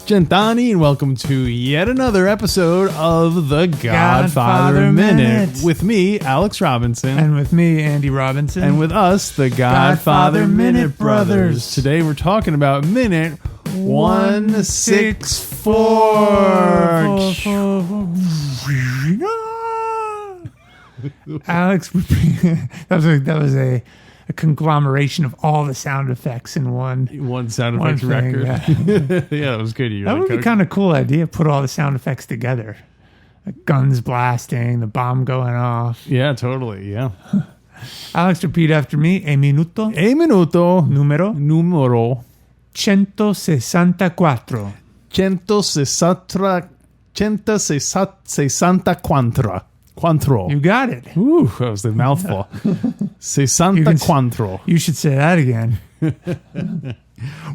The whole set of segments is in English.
Gentani, and welcome to yet another episode of the Godfather Minute. With me, Alex Robinson. And with me, Andy Robinson. And with us, the Godfather Minute Brothers. Today we're talking about Minute 164. Alex, that was a conglomeration of all the sound effects in one sound effects record. Yeah. Yeah, it was good. That would be kind of cool idea. Put all the sound effects together, like guns blasting, the bomb going off. Yeah, totally. Yeah. Alex, repeat after me. E minuto. Numero. 164. 164. Quantro. You got it. Ooh, that was a mouthful. 64. You should say that again.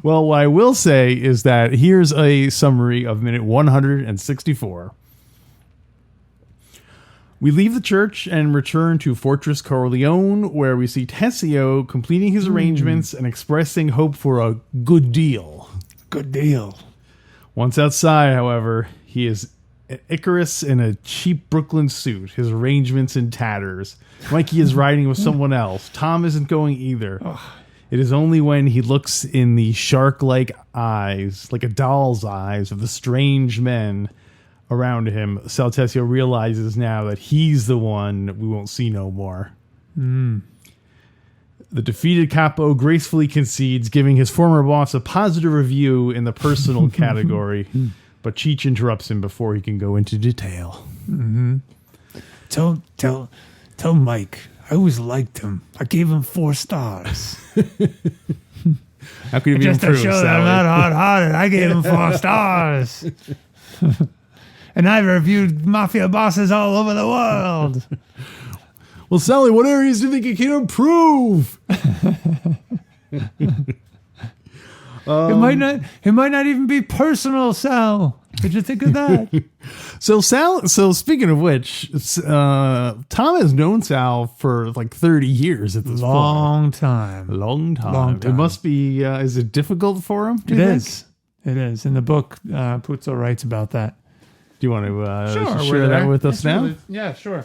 Well, what I will say is that here's a summary of minute 164. We leave the church and return to Fortress Corleone, where we see Tessio completing his arrangements and expressing hope for a good deal. Good deal. Once outside, however, he is Icarus in a cheap Brooklyn suit, his arrangements in tatters. Mikey is riding with someone else. Tom isn't going either. It is only when he looks in the shark-like eyes, like a doll's eyes, of the strange men around him, Tessio realizes now that he's the one we won't see no more. The defeated capo gracefully concedes, giving his former boss a positive review in the personal category. But Cheech interrupts him before he can go into detail. Mm-hmm. Tell Mike, I always liked him. I gave him 4 stars. How could you be just to show Sally? that I'm not hard-hearted, I gave him 4 stars. And I've reviewed mafia bosses all over the world. Well, Sally, what areas do you think you can improve? It might not even be personal, Sal. Did you think of that? So speaking of which, Tom has known Sal for like 30 years at this point. Long time. It must be, is it difficult for him? It is. In the book, Puzo writes about that. Do you want to share that with us now? Yeah, sure.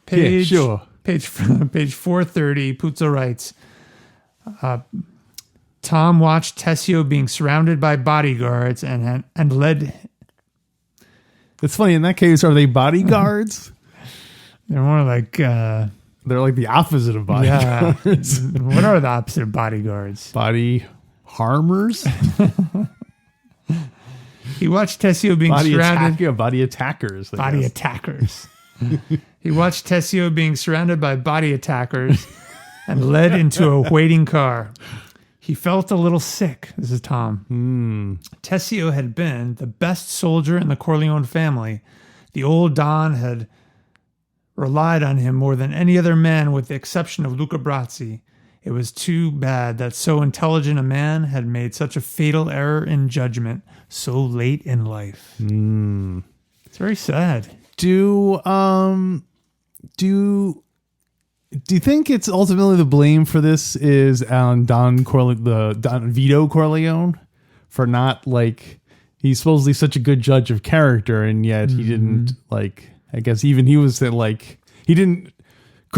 Page 430, Puzo writes, Tom watched Tessio being surrounded by bodyguards and led. It's funny, in that case, are they bodyguards? They're more like... they're like the opposite of bodyguards. Yeah. What are the opposite of bodyguards? Body harmers? He watched Tessio being surrounded... Body attackers. Body attackers. He watched Tessio being surrounded by body attackers and led into a waiting car. He felt a little sick. This is Tom. Tessio had been the best soldier in the Corleone family. The old Don had relied on him more than any other man with the exception of Luca Brazzi. It was too bad that so intelligent a man had made such a fatal error in judgment so late in life. It's very sad. Do you think it's ultimately the blame for this is on Don Vito Corleone for not, like, he's supposedly such a good judge of character, and yet he didn't, like, I guess even he was like, could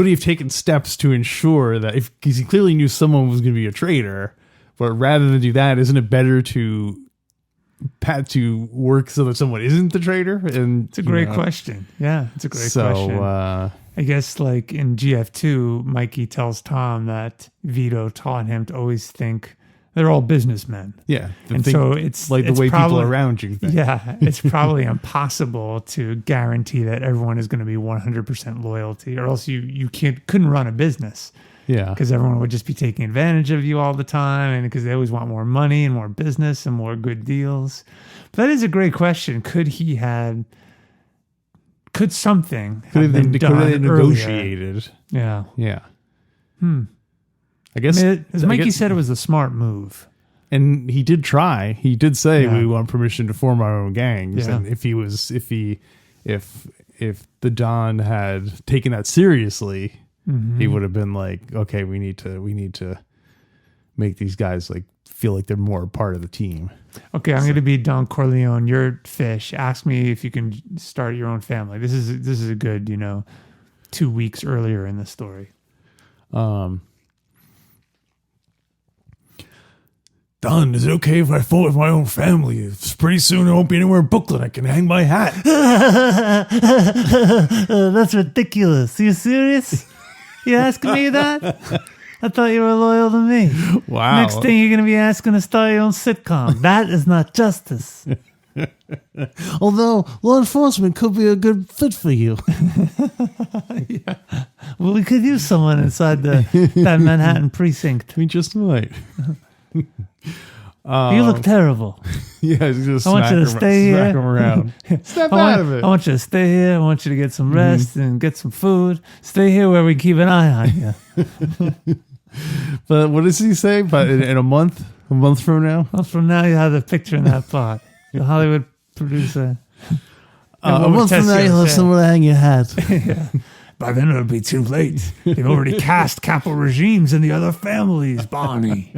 he have taken steps to ensure that, because he clearly knew someone was going to be a traitor, but rather than do that, isn't it better to work so that someone isn't the traitor? And it's a great question. Yeah, it's a great question. I guess, like in GF2, Mikey tells Tom that Vito taught him to always think they're all businessmen. Yeah. And so it's like the way probably, people around you think. Yeah. It's probably impossible to guarantee that everyone is going to be 100% loyalty, or else you couldn't run a business. Yeah. Because everyone would just be taking advantage of you all the time, and because they always want more money and more business and more good deals. But that is a great question. Could he have Could something Could have been done earlier? negotiated. Yeah. Yeah. I guess As Mikey said, it was a smart move. and he did try. He did say we want permission to form our own gangs. Yeah. And if the Don had taken that seriously, he would have been like, okay, we need to make these guys like feel like they're more a part of the team. Okay, I'm going to be Don Corleone. You're Fish. Ask me if you can start your own family. This is a good, 2 weeks earlier in the story. Don, is it okay if I vote with my own family? It's pretty soon I won't be anywhere in Brooklyn. I can hang my hat. That's ridiculous. Are you serious? You asking me that? I thought you were loyal to me. Wow. Next thing you're going to be asking to start your own sitcom. That is not justice. Although law enforcement could be a good fit for you. Well, we could use someone inside that Manhattan precinct. We just might. You look terrible. Yeah, just I want you to stay here. Smack him around. Step out of it. I want you to stay here. I want you to get some rest and get some food. Stay here where we keep an eye on you. But what does he say? But in a month from now? Well, from now, you have the picture in that pot. The Hollywood producer. A month from now, you'll have somewhere to hang your hat. By then, it'll be too late. They've already cast capital regimes in the other families, Barney.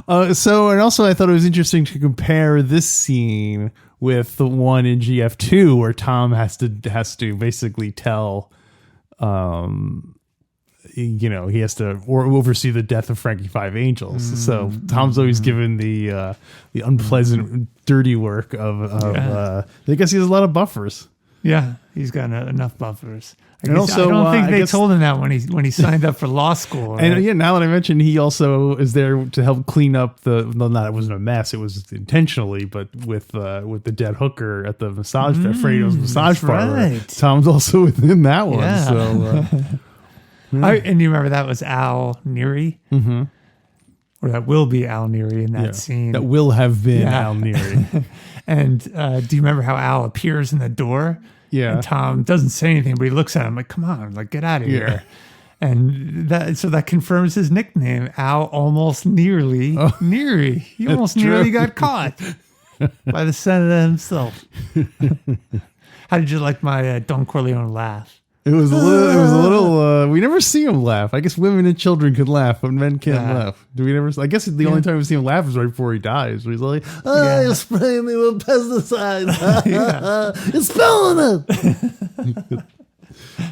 And also I thought it was interesting to compare this scene with the one in GF2 where Tom has to basically tell, he has to oversee the death of Frankie Five Angels. So Tom's always given the unpleasant, dirty work of I guess he has a lot of buffers. Yeah, he's got enough buffers. I And also, don't think I they guess- told him that when he signed up for law school. Right? And now that I mentioned, he also is there to help clean up it wasn't a mess, it was intentionally, but with the dead hooker at the massage, Fredo's massage parlor. right. Tom's also within that one. Yeah. So, And you remember that was Al Neary? Mm-hmm. Or that will be Al Neary in that scene. that will have been Yeah. Al Neary. And do you remember how Al appears in the door? Yeah. And Tom doesn't say anything, but he looks at him like, come on, like, get out of here. And that confirms his nickname, Al Almost Nearly Neary. He almost nearly got caught By the senator himself. How did you like my Don Corleone laugh? It was a little. We never see him laugh. I guess women and children can laugh, but men can't laugh. Do we never? I guess the only time we see him laugh is right before he dies. Where he's like, Oh, you're spraying me with pesticides. You're spilling it.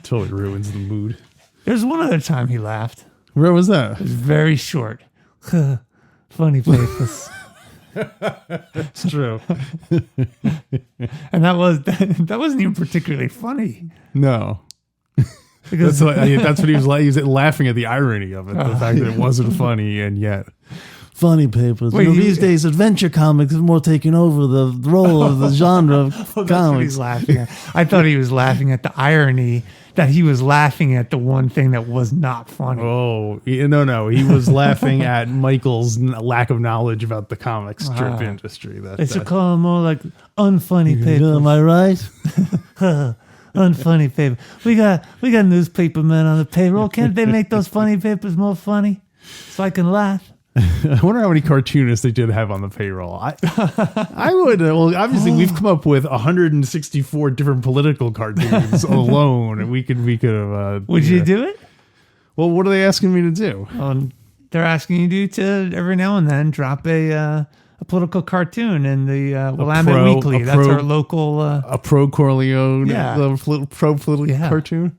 totally ruins the mood. There's one other time he laughed. Where was that? It was very short. Funny papers. It's true. And that wasn't even particularly funny. No. Because That's what he was like. He was laughing at the irony of it, the fact that it wasn't funny, and yet Funny papers. Wait, These days, adventure comics is more taking over the role of the genre of that's what comics. he's laughing at. I thought he was laughing at the irony that he was laughing at the one thing that was not funny. no, he was laughing at Michael's lack of knowledge about the comic strip industry. They should call them more like unfunny papers. Am I right? Unfunny paper. We got newspaper men on the payroll. Can't they make those funny papers more funny so I can laugh? I wonder how many cartoonists they did have on the payroll. I would. Well, obviously, we've come up with 164 different political cartoons alone, and we could have. Would you do it? Well, what are they asking me to do? They're asking you to every now and then drop a political cartoon in the Willamette Weekly. That's our local. A pro Corleone, pro political cartoon.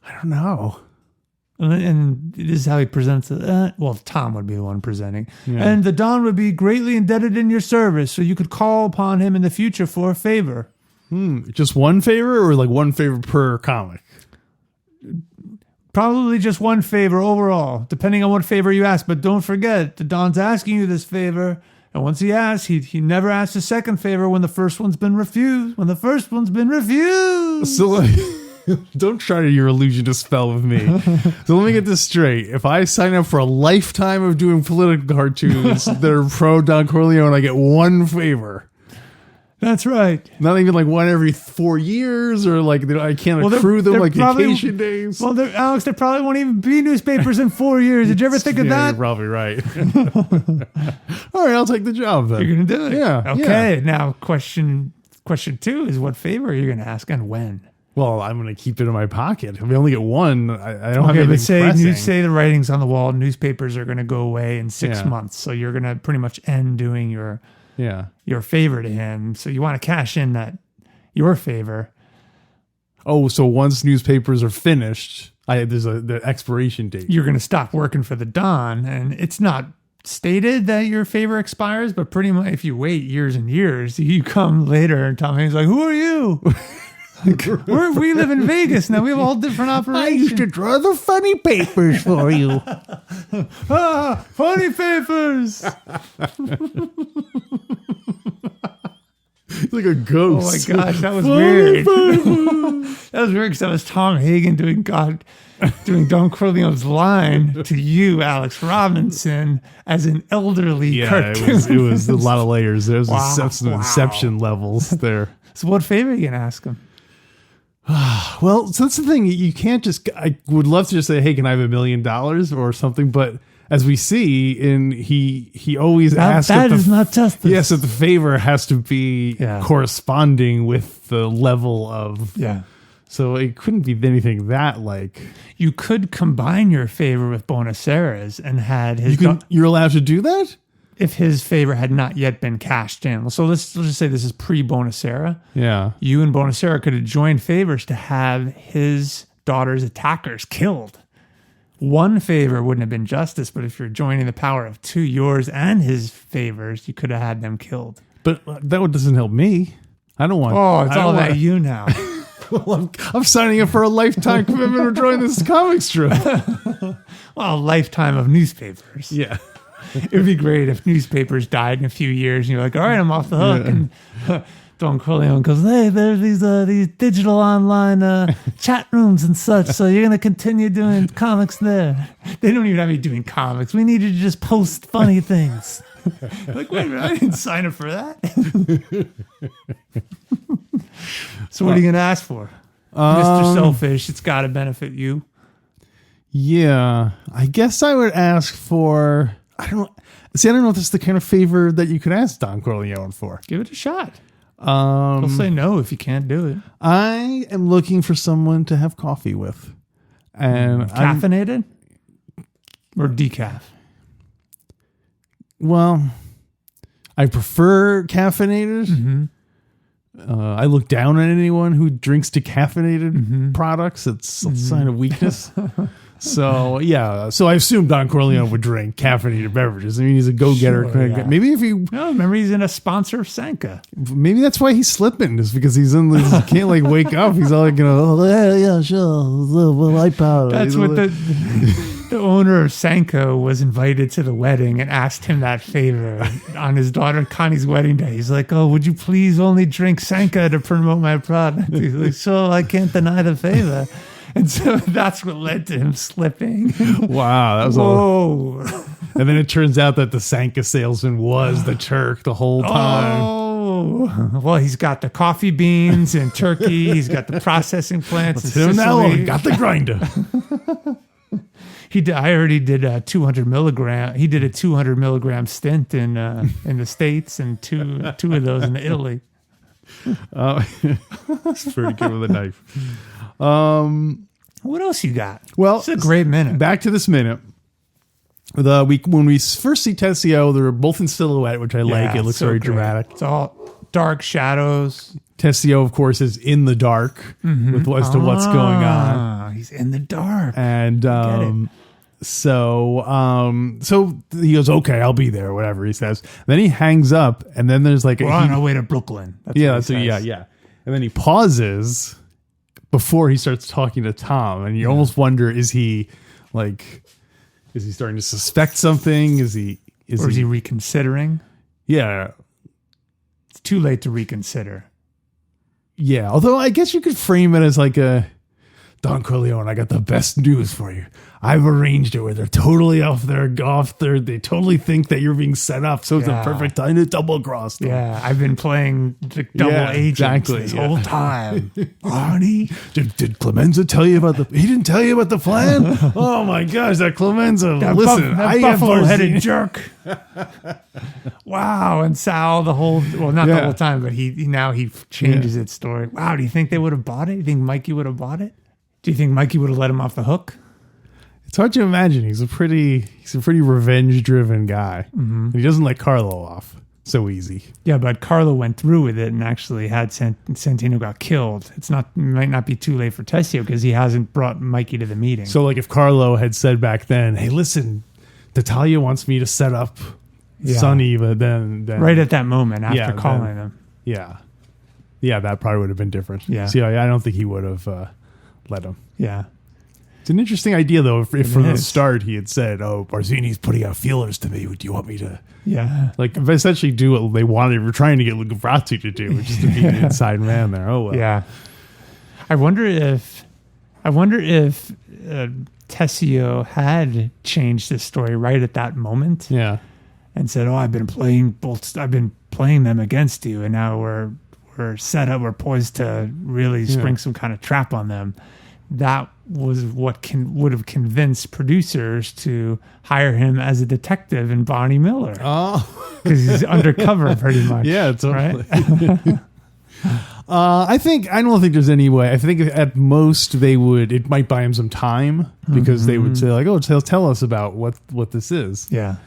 I don't know. And this is how he presents it. Well, Tom would be the one presenting. Yeah. And the Don would be greatly indebted in your service, so you could call upon him in the future for a favor. Just one favor, or like one favor per comic? Probably just one favor overall, depending on what favor you ask. But don't forget, the Don's asking you this favor, and once he asks, he never asks a second favor when the first one's been refused. So don't try your illusion to spell with me. So let me get this straight. If I sign up for a lifetime of doing political cartoons that are pro Don Corleone, I get one favor. That's right. Not even like one every 4 years, or like I can't accrue them like vacation days. Well, Alex, there probably won't even be newspapers in 4 years. Did you ever think of that? You're probably right. All right, I'll take the job then. You're going to do it? Yeah. Okay, yeah. now question 2 is what favor are you going to ask and when? Well, I'm going to keep it in my pocket. If we only get one, I don't have Okay, anything but pressing. say the writing's on the wall, newspapers are going to go away in 6 Yeah. months. So you're going to pretty much end doing your favor to him. So you want to cash in your favor. Oh, so once newspapers are finished, there's the expiration date. You're going to stop working for the Don, and it's not stated that your favor expires, but pretty much if you wait years and years, you come later and Tommy's like, "Who are you?" We live in Vegas now. We have all different operations. I used to draw the funny papers for you. Funny papers. It's like a ghost. Oh my gosh, that was weird. That was weird because that was Tom Hagen doing Don Corleone's line to you, Alex Robinson, as an elderly cartoon. it was a lot of layers. There's some Wow. inception levels there. So what favor are you gonna ask him? Well, so that's the thing. You can't just. I would love to just say, "Hey, can I have $1 million or something?" But as we see, he always asks. That is not justice. Yes, so the favor has to be corresponding with the level of. Yeah. So it couldn't be anything that like. You could combine your favor with Bonacera's and had his. You're allowed to do that? If his favor had not yet been cashed in. So let's just say this is pre-Bonacera. Yeah. You and Bonacera could have joined favors to have his daughter's attackers killed. One favor wouldn't have been justice, but if you're joining the power of 2, yours and his favors, you could have had them killed. But that doesn't help me. I don't want. Oh, it's I don't all want- about you now. Well, I'm signing up for a lifetime commitment of drawing this comic strip. Well, a lifetime of newspapers. Yeah. It would be great if newspapers died in a few years and you're like, all right, I'm off the hook. Yeah. And Don Corleone goes, Hey, there's these digital online chat rooms and such. So you're gonna continue doing comics there. they don't even have me doing comics. We need you to just post funny things. Like, wait a minute, I didn't sign up for that. So what are you going to ask for? Mr. Selfish, it's got to benefit you. Yeah. I guess I would ask for. I don't know if this is the kind of favor that you could ask Don Corleone for. Give it a shot. He'll say no if you can't do it. I am looking for someone to have coffee with, and Caffeinated or decaf? Well, I prefer caffeinated. Mm-hmm. I look down on anyone who drinks decaffeinated products. It's a sign of weakness. So, yeah. So I assume Don Corleone would drink caffeinated beverages. I mean, he's a go-getter. Sure, yeah. Maybe if he... No, remember he's in a sponsor of Sanka. Maybe that's why he's slipping. Is because he's in this... He can't, like, wake up. He's all like, Yeah, sure. A little light powder. That's what the owner of Sanka was invited to the wedding and asked him that favor on his daughter Connie's wedding day. He's like, "Oh, would you please only drink Sanka to promote my product?" He's like, "So I can't deny the favor." And so that's what led to him slipping. Wow, that was all. Whoa. And then it turns out that the Sanka salesman was the Turk the whole time. Oh, well, he's got the coffee beans and turkey. He's got the processing plants. Let's in hit him now. Sicily. He got the grinder. I already did a 200 milligram. He did a 200 milligram stint in the States and two of those in Italy. It's pretty good with a knife. What else you got? Well, It's a great minute. Back to this minute. When we first see Tessio, they're both in silhouette, which I like. It looks so very great. dramatic. It's all dark shadows. Tessio, of course, is in the dark as to what's going on, He's in the dark. and so he goes, "Okay, I'll be there," whatever he says. Then he hangs up, and then there's like We're on our way to Brooklyn. That's yeah, what he so says. yeah, and then he pauses before he starts talking to Tom, and you almost wonder, is he starting to suspect something? Is he reconsidering? Yeah. It's too late to reconsider. Yeah, although I guess you could frame it as like Don Corleone, I got the best news for you. I've arranged it where they're totally they totally think that you're being set up, so it's a perfect time to double cross them. Yeah, I've been playing double agent this whole time. Arnie, did Clemenza tell you about he didn't tell you about the plan? Oh my gosh, that Clemenza! that Listen, that buffalo-headed jerk. Wow, and Sal the whole not the whole time, but he changes its story. Wow, do you think they would have bought it? You think Mikey would have bought it? Do you think Mikey would have let him off the hook? It's hard to imagine. He's a pretty revenge-driven guy. Mm-hmm. He doesn't let Carlo off so easy. Yeah, but Carlo went through with it and actually had Santino got killed. Might not be too late for Tessio because he hasn't brought Mikey to the meeting. So, like, if Carlo had said back then, "Hey, listen, Natalia wants me to set up Sonny," but then right at that moment after calling them, that probably would have been different. Yeah, so I don't think he would have let him. Yeah. It's an interesting idea, though. If from the start he had said, "Oh, Barzini's putting out feelers to me. Do you want me to?" Yeah, like essentially do what they wanted. We're trying to get Lugavrazzi to do, which is to be an inside man there. Oh well. Yeah. I wonder if Tessio had changed his story right at that moment. Yeah, and said, "Oh, I've been playing them against you, and now we're set up. We're poised to really spring some kind of trap on them." That was what would have convinced producers to hire him as a detective in Bonnie Miller. Oh, because he's undercover pretty much. Yeah, totally. Right? I don't think there's any way. I think at most it might buy him some time because they would say like, "Oh, tell us about what this is." Yeah.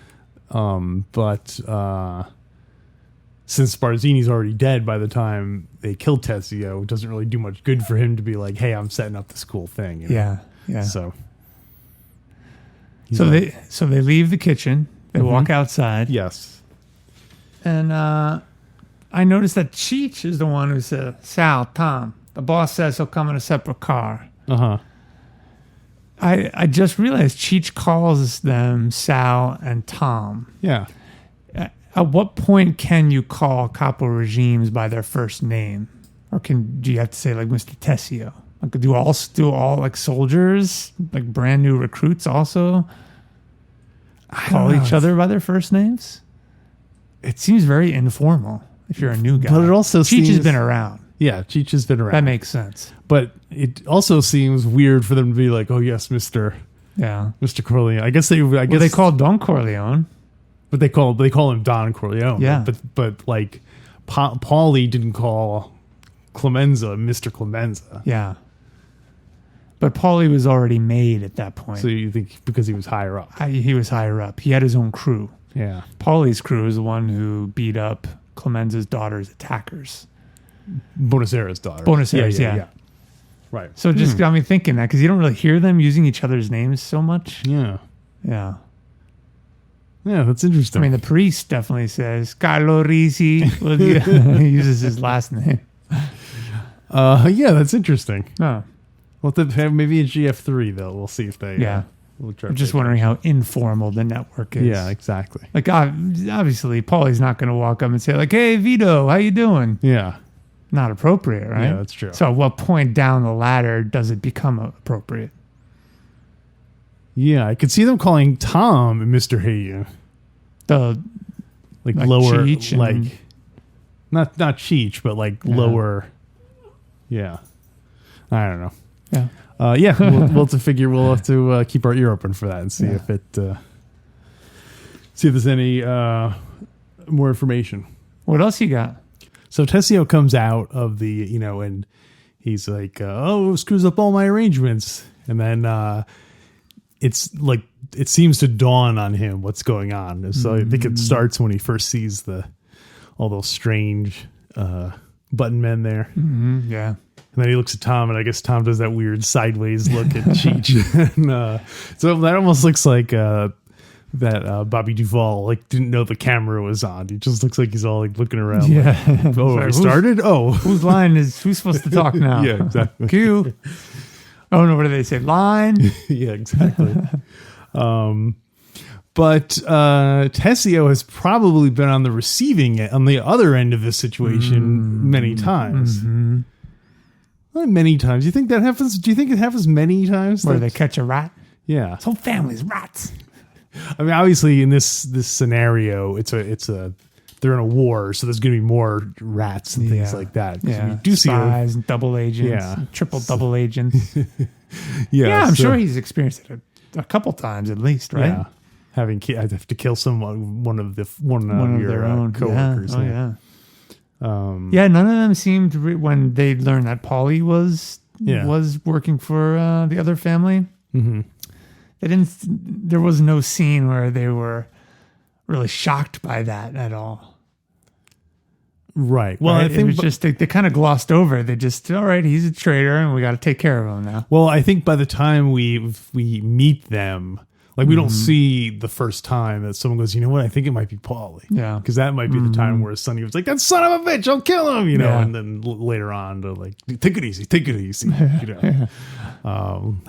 But since Barzini's already dead by the time they killed Tessio, it doesn't really do much good for him to be like, "Hey, I'm setting up this cool thing." You know? Yeah. So they leave the kitchen. They walk outside. Yes. And I noticed that Cheech is the one who said, "Sal, Tom, the boss says he'll come in a separate car." Uh-huh. I just realized Cheech calls them Sal and Tom. Yeah. At what point can you call capo regimes by their first name, or do you have to say like Mr. Tessio? Like, do all like soldiers, like brand new recruits, also call each other by their first names? It seems very informal if you're a new guy. But it also Cheech has been around. Yeah, Cheech has been around. That makes sense. But it also seems weird for them to be like, "Oh yes, Mr. Corleone." I guess they call Don Corleone. But they call him Don Corleone. Yeah. But like Paulie didn't call Clemenza Mr. Clemenza. Yeah. But Paulie was already made at that point. So you think because he was higher up? He was higher up. He had his own crew. Yeah. Paulie's crew is the one who beat up Clemenza's daughter's attackers. Bonacera's daughter. Bonacera's, yeah. Right. So it just got me thinking that because you don't really hear them using each other's names so much. Yeah. Yeah. Yeah, that's interesting. I mean, the priest definitely says Carlo Risi. He uses his last name. Yeah, that's interesting. No. Well, maybe in GF3 though. We'll see if they. Yeah. I'm just wondering how informal the network is. Yeah, exactly. Like obviously, Paulie's not going to walk up and say like, "Hey, Vito, how you doing?" Yeah. Not appropriate, right? Yeah, that's true. So at what point down the ladder does it become appropriate? Yeah, I could see them calling Tom Mr. Hey. Like lower, Cheech like not Cheech, but like lower. Yeah, I don't know. Yeah, We'll have to keep our ear open for that and see if there's any more information. What else you got? So Tessio comes out of the and he's like, "Oh, screws up all my arrangements," and then it's like it seems to dawn on him what's going on. So I think it starts when he first sees all those strange button men there. Mm-hmm, yeah. And then he looks at Tom, and I guess Tom does that weird sideways look at Cheech. And, so that almost looks like that Bobby Duvall didn't know the camera was on. He just looks like he's all looking around. Yeah. Like, oh, we started? Who's supposed to talk now? Yeah, exactly. Cue. Oh, no, what do they say? Line? Yeah, exactly. But Tessio has probably been on the other end of this situation many times. Mm-hmm. Not many times. You think that happens? Do you think it happens many times? Where they catch a rat? Yeah. This whole family's rats. I mean, obviously, in this scenario, they're in a war, so there's going to be more rats and things like that. Yeah, we do spies and double agents, triple double agents. Yeah, I'm sure he's experienced it a couple times at least, right? Yeah, I have to kill someone, one of your their own coworkers. Yeah. Yeah, none of them seemed when they learned that Paulie was working for the other family. Mm-hmm. They didn't. There was no scene where they were really shocked by that at all. Right. Well, right? I think it was just they kind of glossed over it. They just, all right, he's a traitor, and we got to take care of him now. Well, I think by the time we meet them, like we don't see the first time that someone goes, you know what? I think it might be Paulie. Yeah, because that might be the time where Sonny was like, "That son of a bitch, I'll kill him," you know. And then later on, they're like, "Take it easy, you know."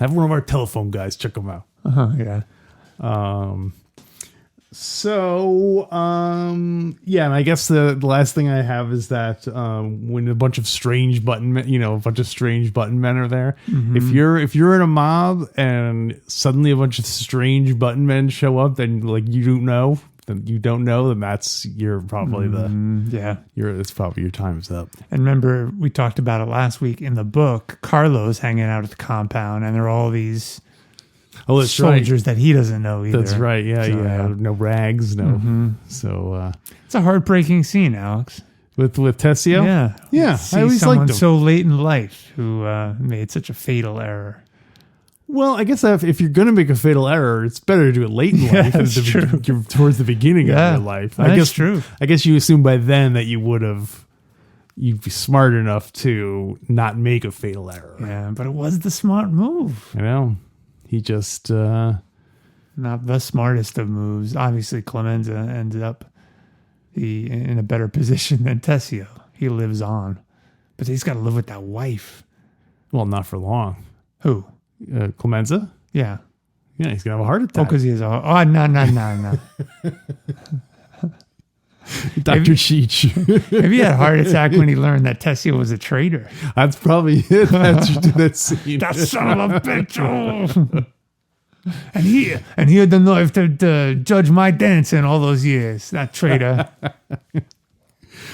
Have one of our telephone guys check them out. Yeah. And I guess the last thing I have is that when a bunch of strange button men are there, if you're in a mob and suddenly a bunch of strange button men show up, then like you don't know, then that's probably it's probably your time's up. And remember, we talked about it last week in the book. Carlo's hanging out at the compound, and there are all these soldiers that he doesn't know either. That's right. Yeah, So, no rags, no. So it's a heartbreaking scene, Alex. With Tessio. Yeah. I always someone liked him. so late in life who made such a fatal error. Well, I guess if you're going to make a fatal error, it's better to do it late in life than towards the beginning of your life. That's true. I guess you assume by then that you'd be smart enough to not make a fatal error. Yeah, but it was the smart move. I know. He just not the smartest of moves. Obviously, Clemenza ended up in a better position than Tessio. He lives on, but he's got to live with that wife. Well, not for long. Who? Clemenza? Yeah. Yeah, he's gonna have a heart attack. Oh, because he has no. Dr. Cheech. Maybe he had a heart attack when he learned that Tessio was a traitor. That's probably it. That scene. That son of a bitch. Oh. And he had the nerve to judge my dancing all those years. That traitor.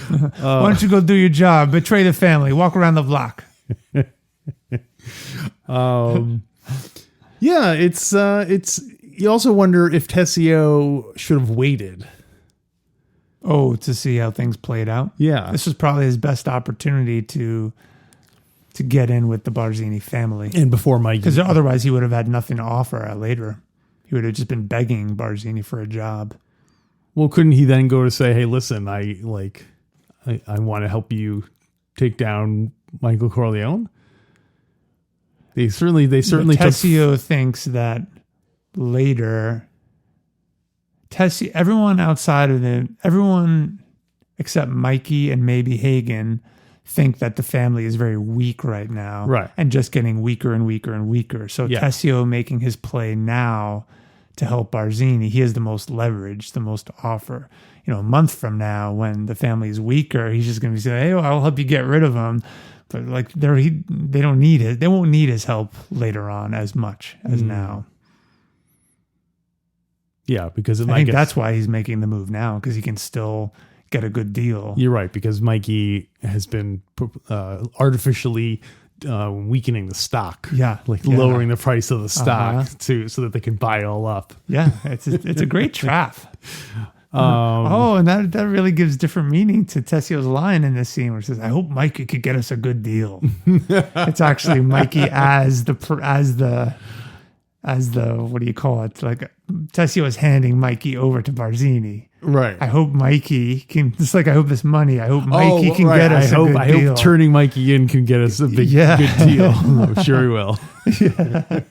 Why don't you go do your job? Betray the family. Walk around the block. Yeah, it's you also wonder if Tessio should have waited. Oh, to see how things played out. Yeah. This was probably his best opportunity to get in with the Barzini family. And before Mikey. Because otherwise he would have had nothing to offer later. He would have just been begging Barzini for a job. Well, couldn't he then go to say, "Hey, listen, I want to help you take down Michael Corleone"? They certainly Tessio thinks that later Tessio, everyone except Mikey and maybe Hagen think that the family is very weak right now. Right. And just getting weaker and weaker and weaker. So Tessio making his play now to help Barzini, he has the most leverage, the most to offer. You know, a month from now when the family is weaker, he's just going to be saying, "Hey, well, I'll help you get rid of him." But like they don't need it. They won't need his help later on as much as now. Yeah, because I think that's why he's making the move now, because he can still get a good deal. You're right, because Mikey has been artificially weakening the stock. Lowering the price of the stock so that they can buy it all up. Yeah, it's a great trap. And that really gives different meaning to Tessio's line in this scene, where it says, "I hope Mikey could get us a good deal." It's actually Mikey as the what do you call it? Like Tessio is handing Mikey over to Barzini. Right. I hope Mikey can, just like I hope this money, I hope Mikey can get us a good deal. I hope turning Mikey in can get us a good deal. I'm sure he will. Yeah.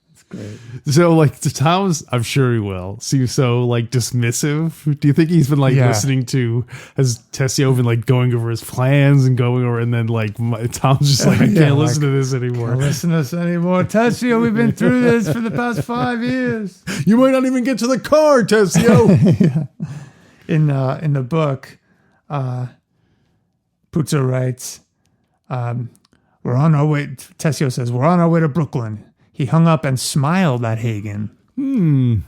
That's great. So like to Tom's, I'm sure he will. Seems so like dismissive. Do you think he's been listening to, has Tessio been like going over his plans and going over, and then like Tom's just like, I can't listen to this anymore. Can't listen to this anymore. Tessio, we've been through this for the past 5 years. You might not even get to the car, Tessio. In the book, Puzo writes, We're on our way. Tessio says, we're on our way to Brooklyn. He hung up and smiled at Hagen.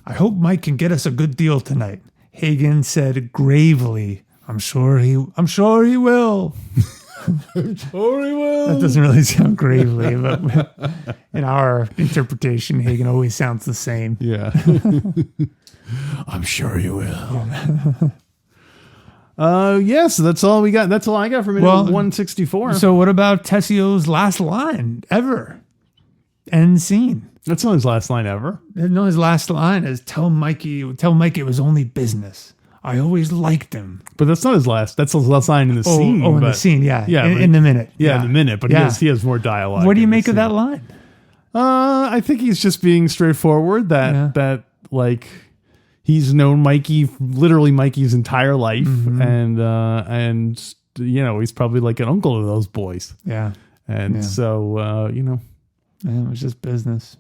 I hope Mike can get us a good deal tonight. Hagen said gravely, I'm sure he will. I'm sure he will. That doesn't really sound gravely, but in our interpretation, Hagen always sounds the same. Yeah. I'm sure he will. So that's all we got. That's all I got for minute 164. So what about Tessio's last line ever? End scene. That's not his last line ever. No, his last line is tell Mike it was only business. I always liked him. But that's not his last. That's his last line in the scene. Oh, in the scene, yeah. Yeah. In the minute. Yeah, in the minute. But he has more dialogue. What do you make of that line? I think he's just being straightforward. That like he's known Mikey, literally Mikey's entire life, and he's probably like an uncle to those boys. Yeah. And so it was just business.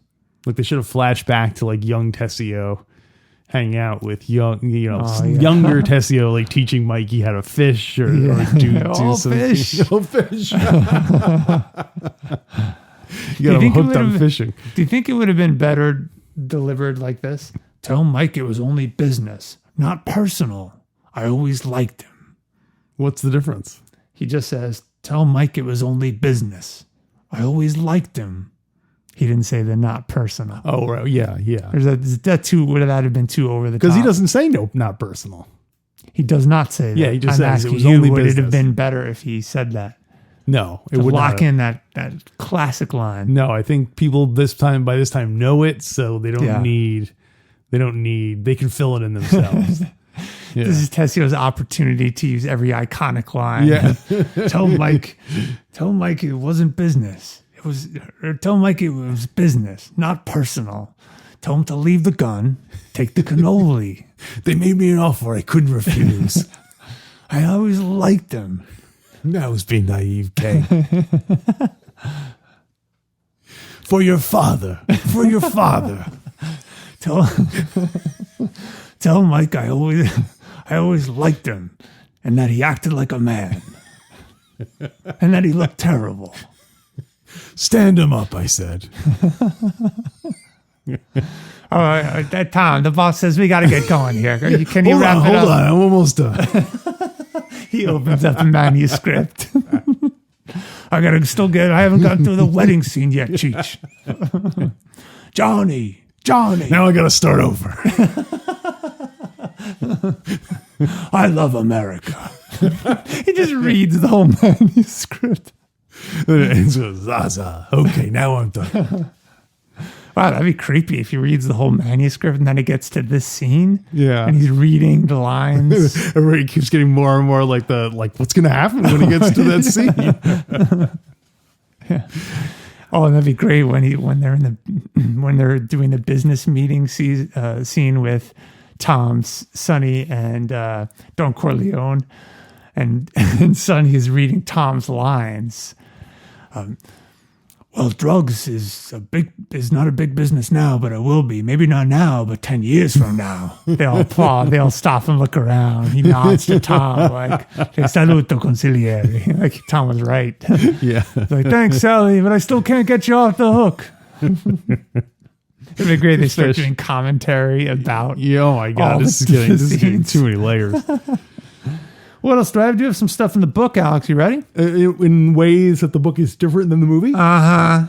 Like they should have flashed back to like young Tessio hanging out with younger Tessio, like teaching Mikey how to fish or do some fish. Fish. You got him hooked on fishing. Do you think it would have been better delivered like this? Tell Mike it was only business, not personal. I always liked him. What's the difference? He just says, tell Mike it was only business. I always liked him. He didn't say the not personal. Oh, right. Yeah. Would that have been too over the top? Because he doesn't say no, not personal. He does not say that. Yeah, he just says it was only only would business. it have been better if he said that? No, it to would lock not in that classic line. No, I think people by this time know it, so they don't need, they can fill it in themselves. Yeah. This is Tessio's opportunity to use every iconic line. Yeah. Tell Mike it wasn't business. Tell Mike it was business, not personal. Tell him to leave the gun, take the cannoli. They made me an offer I couldn't refuse. I always liked him. That was being naive, Kay. For your father. Tell Mike I always liked him, and that he acted like a man, and that he looked terrible. Stand him up, I said. All right, Tom, the boss says we got to get going here. Can you wrap it up? Hold on, I'm almost done. He opens up the manuscript. I haven't gotten through the wedding scene yet, Cheech. Johnny. Now I got to start over. I love America. He just reads the whole manuscript. And so, Zaza. Okay, now I'm done. Wow, that'd be creepy if he reads the whole manuscript and then it gets to this scene. Yeah. And he's reading the lines. Everybody keeps getting more and more like what's going to happen when he gets to that scene? Yeah. Oh, and that'd be great when they're doing the business meeting scene with Tom, Sonny, and Don Corleone, and Sonny is reading Tom's lines. Well, drugs is not a big business now, but it will be. Maybe not now, but 10 years from now. They all applaud. They all stop and look around. He nods to Tom like, "Saluto, consigliere." Like Tom was right. Yeah. Like, thanks, Sally, but I still can't get you off the hook. It'd be great. They start doing commentary about. Oh my God, this is getting too many layers. What else do I have? Do you have some stuff in the book, Alex? You ready? In ways that the book is different than the movie? Uh-huh.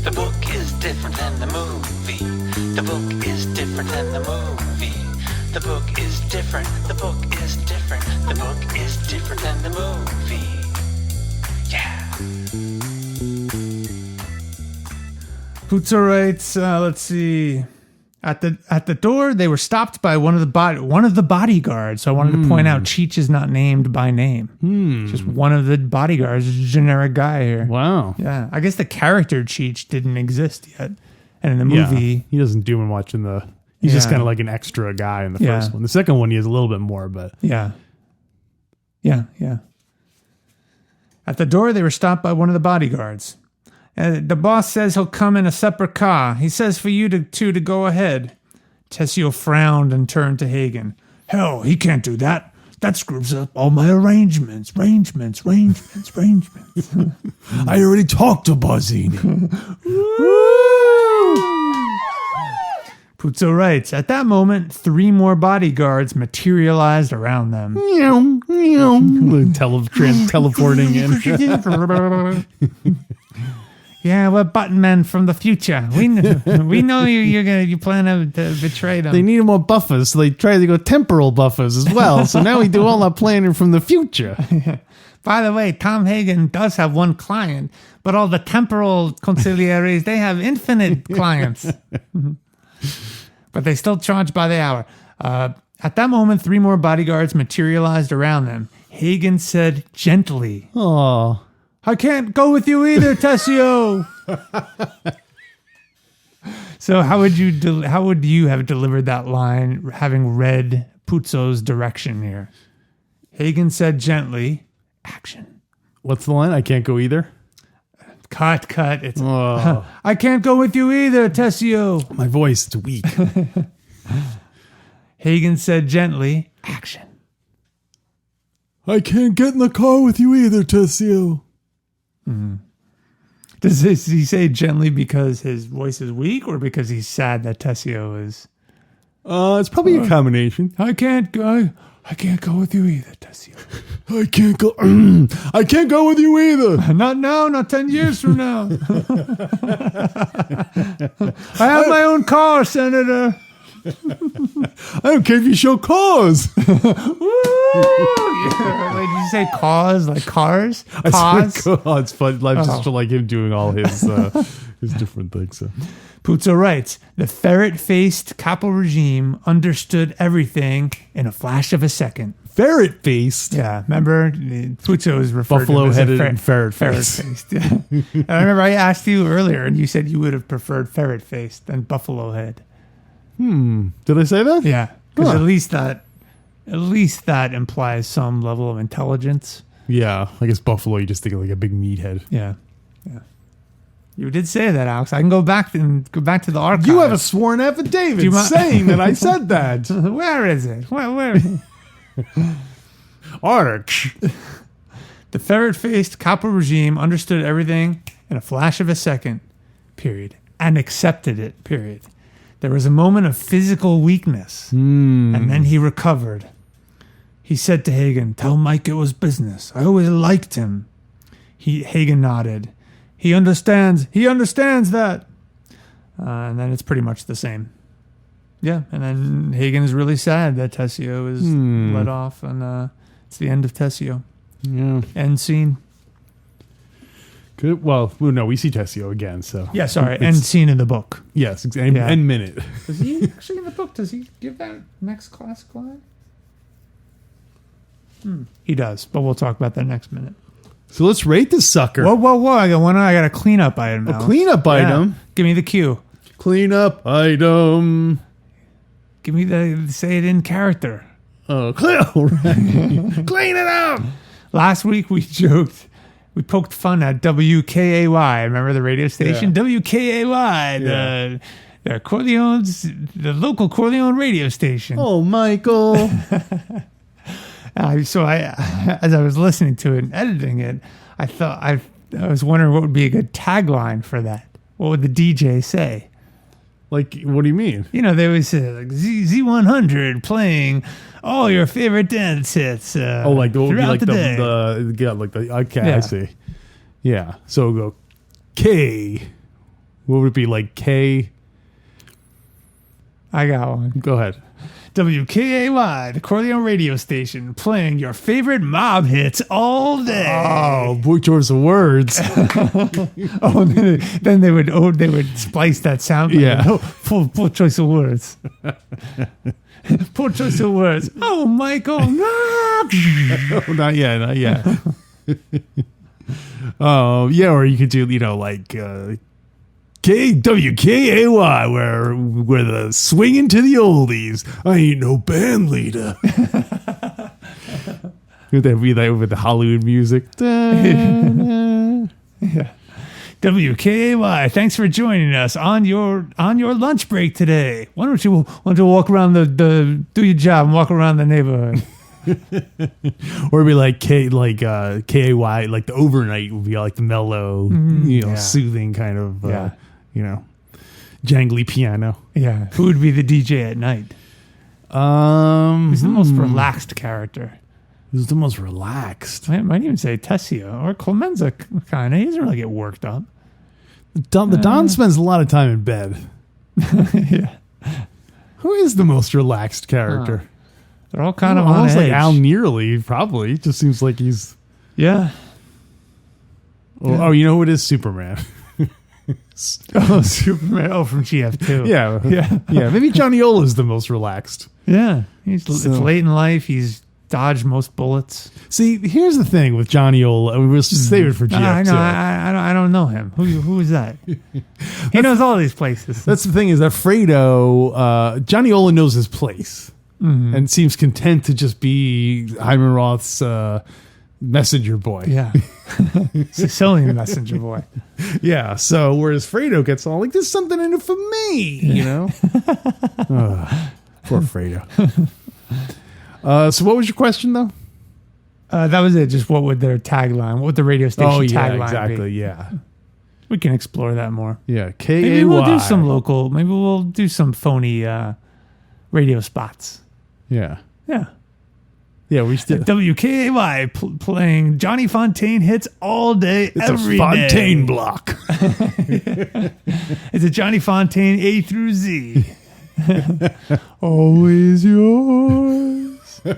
The book is different than the movie. The book is different than the movie. The book is different. The book is different. The book is different than the movie. Yeah. Putzer writes, let's see. At the door, they were stopped by one of the bodyguards. So I wanted to point out Cheech is not named by name. Just one of the bodyguards, a generic guy here. Wow. Yeah, I guess the character Cheech didn't exist yet, and in the movie, he doesn't do much in the. He's just kind of like an extra guy in the first one. The second one, he has a little bit more, but yeah. At the door, they were stopped by one of the bodyguards. The boss says he'll come in a separate car. He says for you two to go ahead. Tessio frowned and turned to Hagen. Hell, he can't do that. That screws up all my arrangements. Arrangements. I already talked to Buzzini. Puzo writes, at that moment, 3 more bodyguards materialized around them. Teleporting in. Yeah, we're button men from the future. We know you plan to betray them. They needed more buffers, so they tried to go temporal buffers as well. So now we do all our planning from the future. By the way, Tom Hagen does have one client, but all the temporal conciliaries, they have infinite clients. But they still charge by the hour. At that moment, 3 more bodyguards materialized around them. Hagen said gently, Oh, I can't go with you either, Tessio. So how would you have delivered that line, having read Puzo's direction here? Hagen said gently, action. what's the line? I can't go either. Cut. It's I can't go with you either, Tessio. My voice is weak. Hagen said gently, action. I can't get in the car with you either, Tessio. Does he say gently because his voice is weak or because he's sad that Tessio is? It's probably a combination. I can't go with you either, Tessio. I can't go. I can't go with you either. Not now, not 10 years from now. I have my own car, Senator. I don't care if you show cars. Woo! Yeah. Wait, did you say cause? Like cars? Cause? Oh, it's fun. Like, just like him doing all his different things. So. Puzo writes, the ferret-faced capo regime understood everything in a flash of a second. Ferret-faced? Yeah, remember? Puzo is referred to as buffalo-headed and ferret-faced. Ferret-faced, yeah. And I remember I asked you earlier, and you said you would have preferred ferret-faced than buffalo head. Did I say that? Yeah, because Huh. at least that implies some level of intelligence. Yeah, I guess buffalo, you just think of like a big meathead. Yeah. You did say that, Alex. I can go back to the archives. You have a sworn affidavit saying that I said that. Where is it? Where? Arch. The ferret-faced capo regime understood everything in a flash of a second, period, and accepted it, period. There was a moment of physical weakness, and then he recovered. He said to Hagen, tell Mike it was business. I always liked him. Hagen nodded. He understands that. And then it's pretty much the same. Yeah, and then Hagen is really sad that Tessio is let off, and it's the end of Tessio. Yeah. End scene. Good. Well, no, we see Tessio again, so. Yeah, sorry, end scene in the book. Yes, end minute. Does he actually in the book? Does he give that next classic line? He does, but we'll talk about that next minute. So let's rate this sucker. Whoa! I got a cleanup item now. A cleanup item? Give me the cue. Cleanup item. Give me say it in character. Oh, clean it up. Last week we poked fun at WKAY. Remember the radio station? Yeah. WKAY, the Corleones, the local Corleone radio station. Oh, Michael. So as I was listening to it and editing it, I was wondering what would be a good tagline for that. What would the DJ say? Like, what do you mean? You know, they always say like Z100 playing all your favorite dance hits. Like the throughout the day. Okay, Yeah. I see. Yeah. So go K. What would it be like K? I got one. Go ahead. WKAY, the Corleone radio station, playing your favorite mob hits all day. Oh, boy, choice of words. Then they would splice that sound. Yeah. Poor choice of words. Poor choice of words. Oh, Michael, no. Oh, not yet. Oh, yeah, or you could do, like WKAY, where the swinging to the oldies. I ain't no band leader. Would that be like with the Hollywood music? Yeah. WKAY, thanks for joining us on your lunch break today. Why don't you walk around the do your job and walk around the neighborhood? Or it'd be like KAY, like the overnight would be like the mellow, soothing kind of, jangly piano. Yeah. Who would be the DJ at night? Who's the most relaxed character? Who's the most relaxed? I might even say Tessio or Clemenza. Kind of. He doesn't really get worked up. The Don spends a lot of time in bed. Yeah. Who is the most relaxed character? They're all kind of almost on like edge. Al Nearly, probably. It just seems like he's. Yeah. Oh, you know who it is? Superman. Oh, Superman. Oh, from GF2. Yeah. Maybe Johnny Ola is the most relaxed. Yeah. It's late in life. He's dodged most bullets. See, here's the thing with Johnny Ola. We'll save it for GF2. I know. I don't know him. Who is that? He knows all these places. That's the thing is that Fredo, Johnny Ola knows his place and seems content to just be Hyman Roth's messenger boy. Yeah. Sicilian messenger boy. Yeah. So whereas Fredo gets all like, there's something in it for me, you know? Poor Fredo. So what was your question though? That was it. Just what would their tagline, what would the radio station tagline exactly. be? Yeah. We can explore that more. Yeah. KAY. Maybe we'll do some local, maybe we'll do some phony radio spots. Yeah. Yeah. Yeah, we still. WKAY playing Johnny Fontaine hits all day, every day. It's a Fontaine block. It's a Johnny Fontaine A through Z. Always yours. Yeah,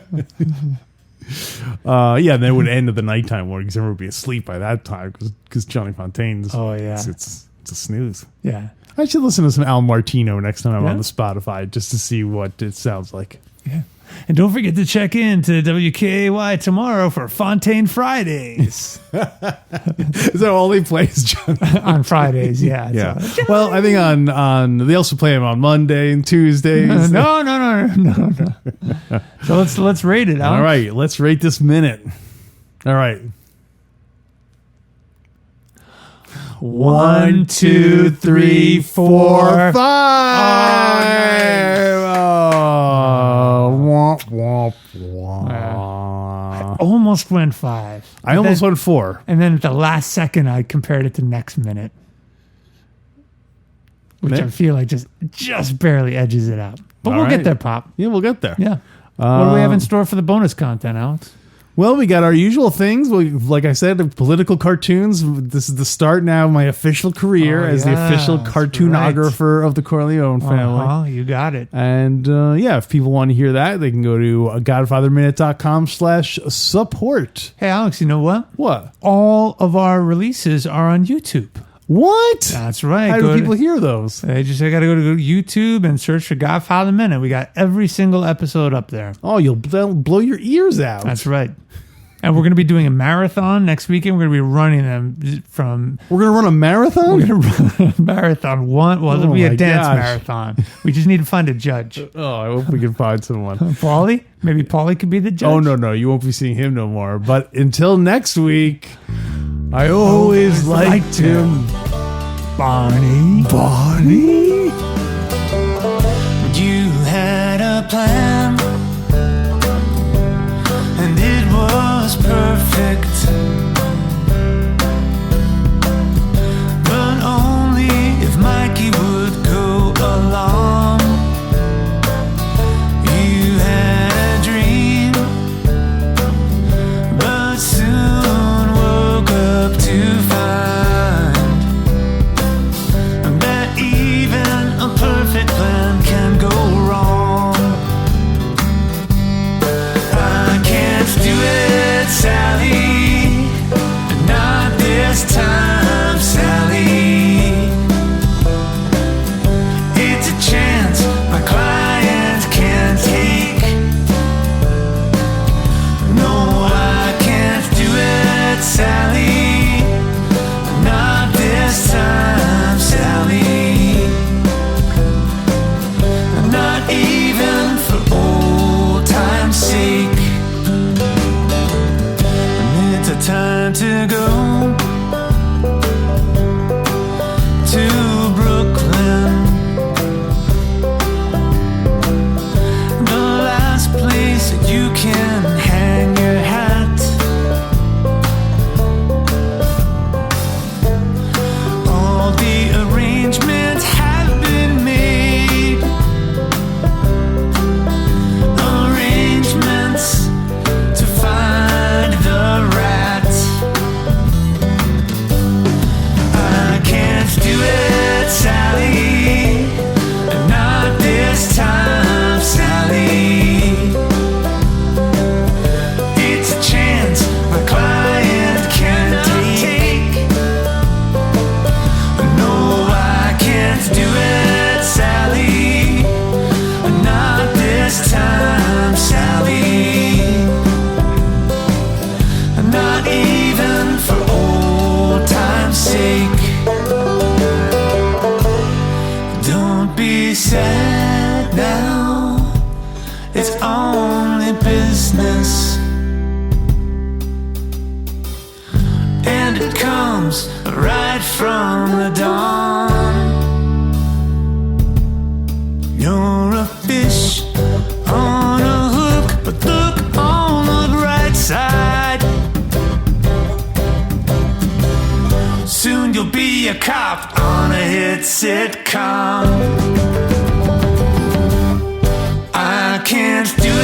then it would end at the nighttime one because everyone would be asleep by that time because Johnny Fontaine's. Oh, yeah. It's a snooze. Yeah. I should listen to some Al Martino next time I'm on the Spotify just to see what it sounds like. Yeah. And don't forget to check in to WKAY tomorrow for Fontaine Fridays. Is that all they play? John? On Fridays, yeah. Yeah. Well, I think on they also play them on Monday and Tuesdays. No. So let's rate it, Alex. All right, let's rate this minute. All right. 1, 2, 3, 4, 5. Womp, womp. I almost went 5. I almost went 4. And then at the last second, I compared it to next minute, which I feel like just barely edges it out. But we'll get there, Pop. Yeah, we'll get there. Yeah. What do we have in store for the bonus content, Alex? Well, we got our usual things. Like I said, political cartoons. This is the start now of my official career as the official cartoonographer of the Corleone family. Oh, you got it. And if people want to hear that, they can go to godfatherminute.com/support. Hey, Alex, you know what? What? All of our releases are on YouTube. What? That's right. How do people hear those? They got to go to YouTube and search for Godfather Minute. We got every single episode up there. Oh, they'll blow your ears out. That's right. And we're going to be doing a marathon next weekend. We're going to be running them from... We're going to run a marathon? We're going to run a marathon. It'll be a dance marathon. We just need to find a judge. Oh, I hope we can find someone. Paulie? Maybe Paulie could be the judge. Oh, no. You won't be seeing him no more. But until next week, I always liked him. Barney. You had a plan, and it was perfect, but only if Mikey would go along. You had a dream, but soon woke up to find that even a perfect plan can go wrong. I can't do it, Sally, not this time, Sally. It's a chance my client can't take. No, I can't do it, Sally, not this time, Sally. Not even for old time's sake. And it's a time to go. not even for old time's sake. Don't be sad now, it's only business. And it comes right from the dawn. You're a fish on a hook, but look on the bright side. Soon you'll be a cop on a hit sitcom. I can't do